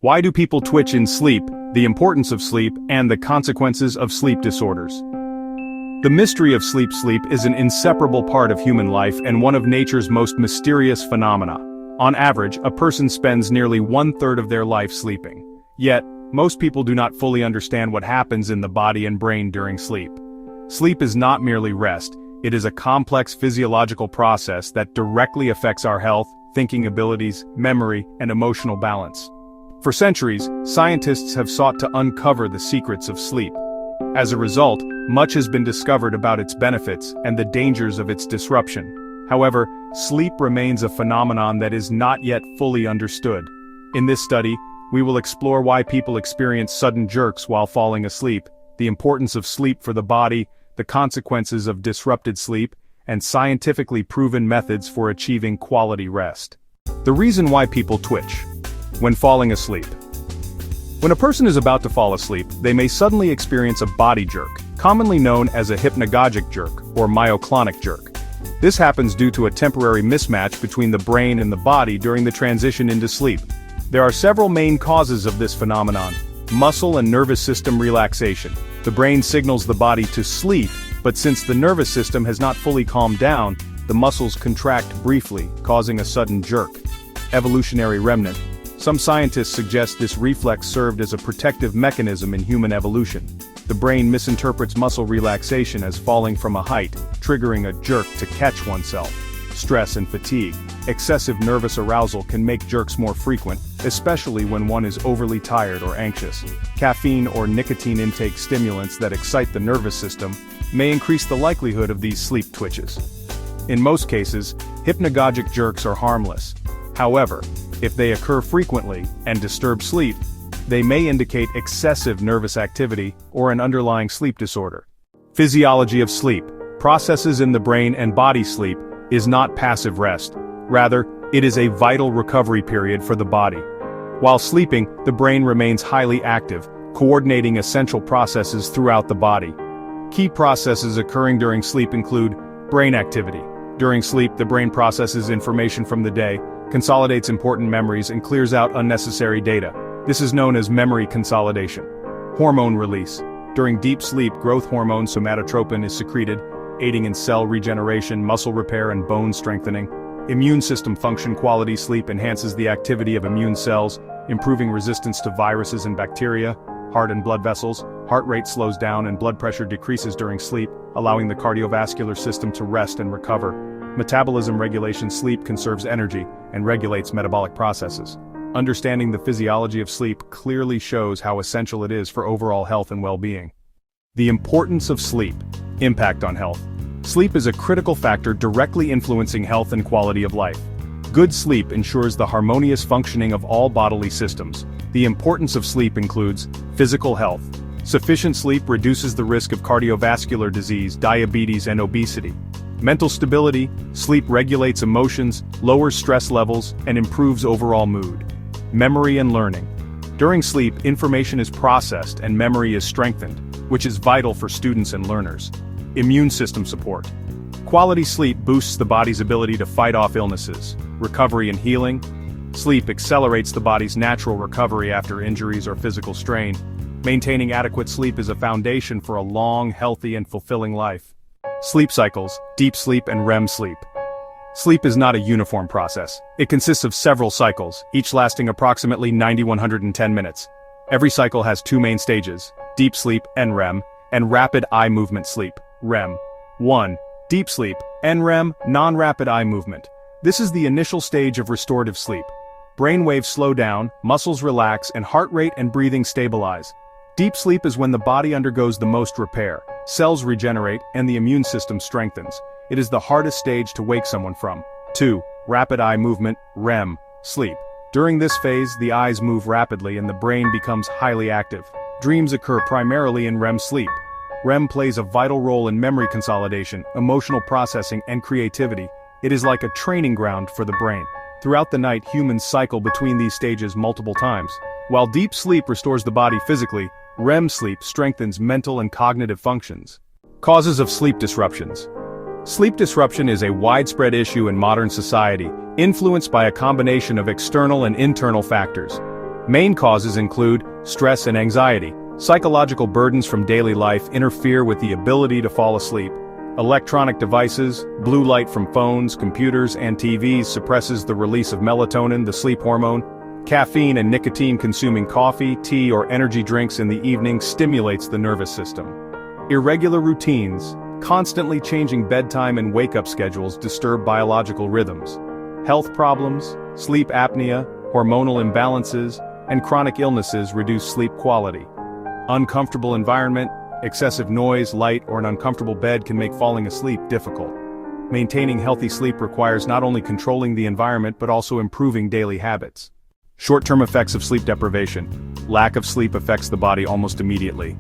Why do people twitch in sleep, the importance of sleep, and the consequences of sleep disorders? The mystery of sleep is an inseparable part of human life and one of nature's most mysterious phenomena. On average, a person spends nearly 1/3 of their life sleeping. Yet, most people do not fully understand what happens in the body and brain during sleep. Sleep is not merely rest, it is a complex physiological process that directly affects our health, thinking abilities, memory, and emotional balance. For centuries, scientists have sought to uncover the secrets of sleep. As a result, much has been discovered about its benefits and the dangers of its disruption. However, sleep remains a phenomenon that is not yet fully understood. In this study, we will explore why people experience sudden jerks while falling asleep, the importance of sleep for the body, the consequences of disrupted sleep, and scientifically proven methods for achieving quality rest. The reason why people twitch when falling asleep. When a person is about to fall asleep, they may suddenly experience a body jerk, commonly known as a hypnagogic jerk or myoclonic jerk. This happens due to a temporary mismatch between the brain and the body during the transition into sleep. There are several main causes of this phenomenon. Muscle and nervous system relaxation. The brain signals the body to sleep, but since the nervous system has not fully calmed down, the muscles contract briefly, causing a sudden jerk. Evolutionary remnant. Some scientists suggest this reflex served as a protective mechanism in human evolution. The brain misinterprets muscle relaxation as falling from a height, triggering a jerk to catch oneself. Stress and fatigue. Excessive nervous arousal can make jerks more frequent, especially when one is overly tired or anxious. Caffeine or nicotine intake stimulants that excite the nervous system may increase the likelihood of these sleep twitches. In most cases, hypnagogic jerks are harmless. However, if they occur frequently and disturb sleep, they may indicate excessive nervous activity or an underlying sleep disorder. Physiology of sleep. Processes in the brain and body. Sleep is not passive rest. Rather, it is a vital recovery period for the body. While sleeping, the brain remains highly active, coordinating essential processes throughout the body. Key processes occurring during sleep include brain activity. During sleep, the brain processes information from the day, consolidates important memories, and clears out unnecessary data. This is known as memory consolidation. Hormone release. During deep sleep, growth hormone somatotropin is secreted, aiding in cell regeneration, muscle repair, and bone strengthening. Immune system function. Quality sleep enhances the activity of immune cells, improving resistance to viruses and bacteria. Heart and blood vessels. Heart rate slows down and blood pressure decreases during sleep, allowing the cardiovascular system to rest and recover. Metabolism regulation. Sleep conserves energy and regulates metabolic processes. Understanding the physiology of sleep clearly shows how essential it is for overall health and well-being. The importance of sleep. Impact on health. Sleep is a critical factor directly influencing health and quality of life. Good sleep ensures the harmonious functioning of all bodily systems. The importance of sleep includes physical health. Sufficient sleep reduces the risk of cardiovascular disease, diabetes, and obesity. Mental stability. Sleep regulates emotions, lowers stress levels, and improves overall mood. Memory and learning. During sleep, information is processed and memory is strengthened, which is vital for students and learners. Immune system support. Quality sleep boosts the body's ability to fight off illnesses. Recovery and healing. Sleep accelerates the body's natural recovery after injuries or physical strain. Maintaining adequate sleep is a foundation for a long, healthy, and fulfilling life. Sleep cycles, deep sleep and REM sleep. Sleep is not a uniform process. It consists of several cycles, each lasting approximately 90-110 minutes. Every cycle has two main stages, deep sleep, NREM, and rapid eye movement sleep, REM. 1. Deep sleep, NREM, non-rapid eye movement. This is the initial stage of restorative sleep. Brain waves slow down, muscles relax, and heart rate and breathing stabilize. Deep sleep is when the body undergoes the most repair, cells regenerate, and the immune system strengthens. It is the hardest stage to wake someone from. 2. Rapid eye movement, REM, sleep. During this phase, the eyes move rapidly and the brain becomes highly active. Dreams occur primarily in REM sleep. REM plays a vital role in memory consolidation, emotional processing, and creativity. It is like a training ground for the brain. Throughout the night, humans cycle between these stages multiple times. While deep sleep restores the body physically, REM sleep strengthens mental and cognitive functions. Causes of sleep disruptions. Sleep disruption is a widespread issue in modern society, influenced by a combination of external and internal factors. Main causes include stress and anxiety. Psychological burdens from daily life interfere with the ability to fall asleep. Electronic devices, blue light from phones, computers, and TVs suppresses the release of melatonin, the sleep hormone. Caffeine and nicotine-consuming coffee, tea, or energy drinks in the evening stimulates the nervous system. Irregular routines, constantly changing bedtime and wake-up schedules disturb biological rhythms. Health problems, sleep apnea, hormonal imbalances, and chronic illnesses reduce sleep quality. Uncomfortable environment, excessive noise, light, or an uncomfortable bed can make falling asleep difficult. Maintaining healthy sleep requires not only controlling the environment but also improving daily habits. Short-term effects of sleep deprivation. Lack of sleep affects the body almost immediately.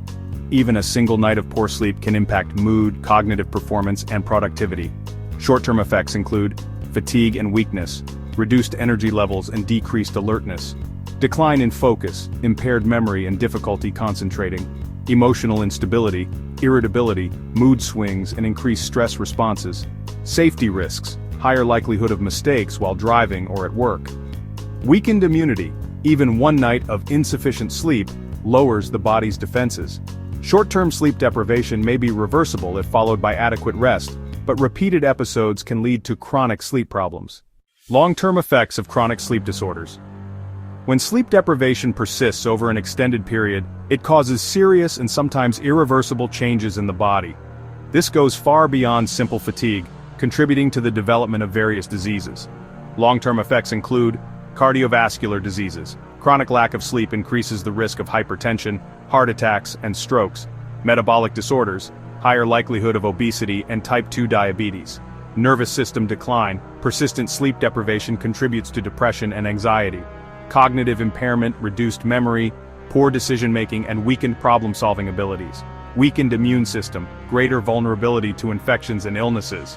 Even a single night of poor sleep can impact mood, cognitive performance, and productivity. Short-term effects include fatigue and weakness, reduced energy levels and decreased alertness, decline in focus, impaired memory and difficulty concentrating, emotional instability, irritability, mood swings, and increased stress responses. Safety risks, higher likelihood of mistakes while driving or at work. Weakened immunity, even one night of insufficient sleep lowers the body's defenses. Short-term sleep deprivation may be reversible if followed by adequate rest, but repeated episodes can lead to chronic sleep problems. Long-term effects of chronic sleep disorders. When sleep deprivation persists over an extended period, it causes serious and sometimes irreversible changes in the body. This goes far beyond simple fatigue, contributing to the development of various diseases. Long-term effects include cardiovascular diseases. Chronic lack of sleep increases the risk of hypertension, heart attacks, and strokes. Metabolic disorders, higher likelihood of obesity and type 2 diabetes. Nervous system decline, persistent sleep deprivation contributes to depression and anxiety. Cognitive impairment, reduced memory, poor decision-making, and weakened problem-solving abilities. Weakened immune system, greater vulnerability to infections and illnesses.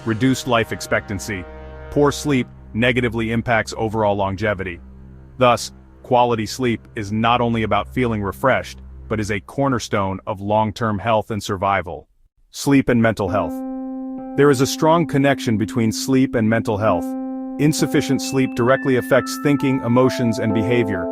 Reduced life expectancy. Poor sleep negatively impacts overall longevity. Thus, quality sleep is not only about feeling refreshed, but is a cornerstone of long-term health and survival. Sleep and mental health. There is a strong connection between sleep and mental health. Insufficient sleep directly affects thinking, emotions, and behavior.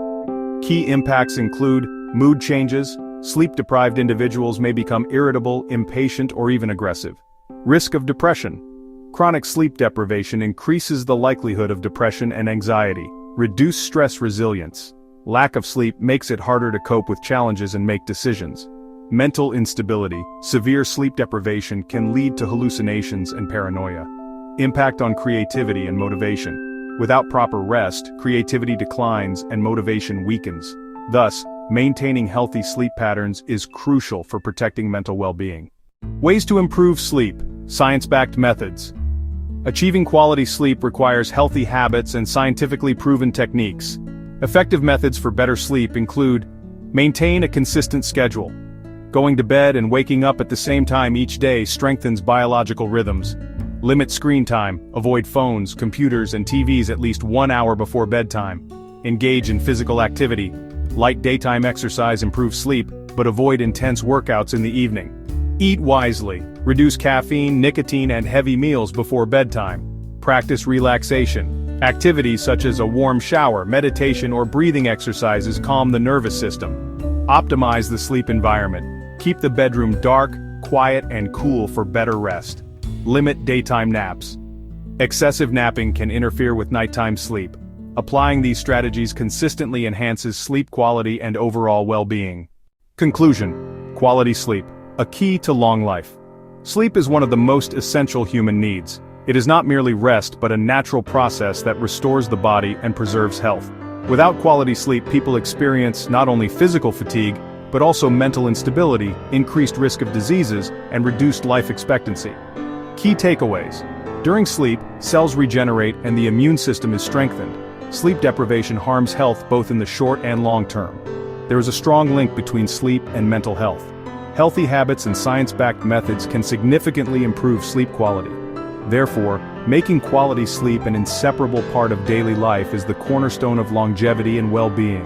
Key impacts include mood changes. Sleep-deprived individuals may become irritable, impatient, or even aggressive. Risk of depression. Chronic sleep deprivation increases the likelihood of depression and anxiety. Reduced stress resilience. Lack of sleep makes it harder to cope with challenges and make decisions. Mental instability. Severe sleep deprivation can lead to hallucinations and paranoia. Impact on creativity and motivation. Without proper rest, creativity declines and motivation weakens. Thus, maintaining healthy sleep patterns is crucial for protecting mental well-being. Ways to improve sleep. Science-backed methods. Achieving quality sleep requires healthy habits and scientifically proven techniques. Effective methods for better sleep include: maintain a consistent schedule. Going to bed and waking up at the same time each day strengthens biological rhythms. Limit screen time, avoid phones, computers, and TVs at least 1 hour before bedtime. Engage in physical activity. Light daytime exercise improves sleep, but avoid intense workouts in the evening. Eat wisely. Reduce caffeine, nicotine, and heavy meals before bedtime. Practice relaxation. Activities such as a warm shower, meditation, or breathing exercises calm the nervous system. Optimize the sleep environment. Keep the bedroom dark, quiet, and cool for better rest. Limit daytime naps. Excessive napping can interfere with nighttime sleep. Applying these strategies consistently enhances sleep quality and overall well-being. Conclusion: quality sleep, a key to long life. Sleep is one of the most essential human needs. It is not merely rest but a natural process that restores the body and preserves health. Without quality sleep, people experience not only physical fatigue, but also mental instability, increased risk of diseases, and reduced life expectancy. Key takeaways: during sleep, cells regenerate and the immune system is strengthened. Sleep deprivation harms health both in the short and long term. There is a strong link between sleep and mental health. Healthy habits and science-backed methods can significantly improve sleep quality. Therefore, making quality sleep an inseparable part of daily life is the cornerstone of longevity and well-being.